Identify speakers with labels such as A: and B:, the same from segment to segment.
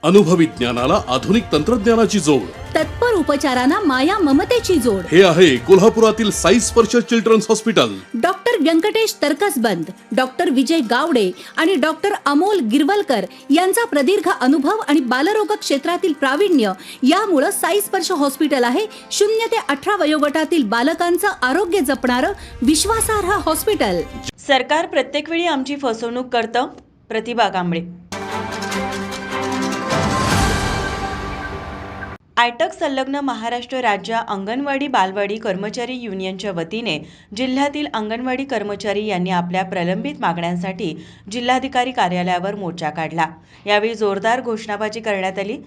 A: अनुभवी ज्ञानाला आधुनिक तंत्रज्ञानाची जोड,
B: तत्पर उपचारांना माया ममतेची जोड.
A: हे आहे कोल्हापुरातील Sai Sparsh children's hospital.
B: Doctor Venkatesh Taraksaband, doctor Vijay Gawade आणि डॉक्टर अमोल गिरवलकर यांचा प्रदीर्घ अनुभव आणि बालरोग क्षेत्रातील प्रावीण्य यामुळे साई स्पर्श हॉस्पिटल आहे 0 ते 18 वयोगटातील बालकांचं आरोग्य जपणारं विश्वासार्ह हॉस्पिटल.
C: सरकार प्रत्येक वेळी आमची फसवणूक करतं. प्रतिभा कांबळे. आयटक संलग्न महाराष्ट्र राज्य अंगणवाडी बालवाडी कर्मचारी युनियनच्या वतीने जिल्ह्यातील अंगणवाडी कर्मचारी यांनी आपल्या प्रलंबित मागण्यांसाठी जिल्हाधिकारी कार्यालयावर मोर्चा काढला. यावेळी जोरदार घोषणाबाजी करण्यात आली.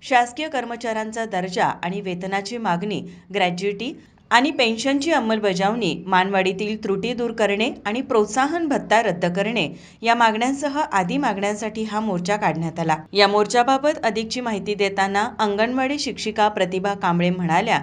C: शासकीय कर्मचाऱ्यांचा दर्जा आणि वेतनाची मागणी, ग्रॅज्युइटी आणि पेन्शनची अंमलबजावणी, मानवाडीतील त्रुटी दूर करणे आणि प्रोत्साहन भत्ता रद्द करणे या मागण्यांसह आदी मागण्यांसाठी हा मोर्चा काढण्यात आला. या मोर्चाबाबत अधिकची माहिती देताना अंगणवाडी शिक्षिका प्रतिभा कांबळे म्हणाल्या,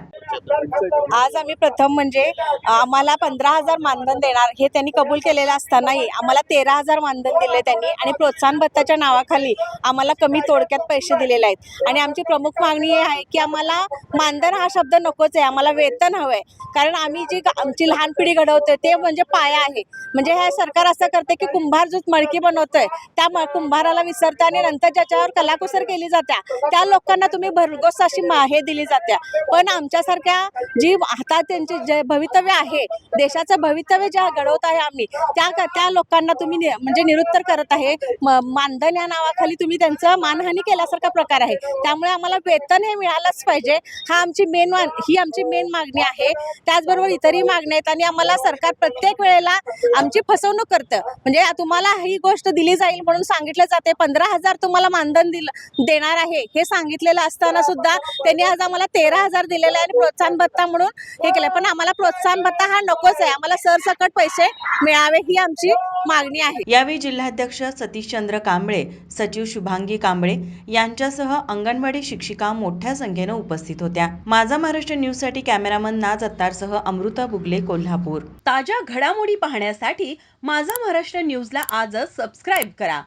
D: आज आम्ही प्रथम म्हणजे आम्हाला 15,000 मानधन देणार हे त्यांनी कबूल केलेलं असतानाही आम्हाला 13,000 मानधन दिले त्यांनी आणि प्रोत्साहन भत्ताच्या नावाखाली आम्हाला कमी तोडक्यात पैसे दिलेले आहेत. आणि आमची प्रमुख मागणी ही आहे की आम्हाला मानधन हा शब्द नकोच आहे, आम्हाला वेतन हवं आहे. कारण आम्ही जी आमची लहान पिढी घडवतोय ते म्हणजे पाया आहे. म्हणजे हे सरकार असं करते की कुंभार जो मडकी बनवतोय त्या कुंभाराला विसरते आणि नंतर ज्याच्यावर कलाकुसर केली जात्या त्या लोकांना तुम्ही भरघोस अशी हे दिली जात्या. पण आमच्यासारख्या जी हातात त्यांचे जे भवितव्य आहे, देशाचं भवितव्य जे घडवत आहे आम्ही त्या लोकांना तुम्ही म्हणजे निरुत्तर करत आहे. मानधन या नावाखाली तुम्ही त्यांचं मानहानी केल्यासारखा प्रकार आहे. त्यामुळे आम्हाला वेतन हे मिळालंच पाहिजे. ही आमची मेन मागणी आहे. त्याचबरोबर इतरही मागण्या आहेत आणि आम्हाला सरकार प्रत्येक वेळेला आमची फसवणूक करतं. म्हणजे तुम्हाला ही गोष्ट दिली जाईल म्हणून सांगितलं जाते, 15,000 तुम्हाला मानधन देणार आहे हे सांगितलेलं असताना सुद्धा त्यांनी आज आम्हाला 13,000 दिलेले आणि प्रोत्साहन भत्ता म्हणून हे केलं. पण आम्हाला प्रोत्साहन भत्ता हा नकोच आहे, आम्हाला सरसकट पैसे मिळावे ही आमची मागणी आहे.
C: यावेळी जिल्हाध्यक्ष सतीशचंद्र कांबळे, सचिव शुभांगी कांबळे यांच्यासह अंगणवाडी शिक्षिका मोठ्या संख्येने उपस्थित होत्या. माझा महाराष्ट्र न्यूज साठी कॅमेरामन नाज अत्तारसह अमृता बुगले, कोल्हापूर. ताज्या घडामोडी पाहण्यासाठी माझा महाराष्ट्र न्यूजला आजच सबस्क्राईब करा.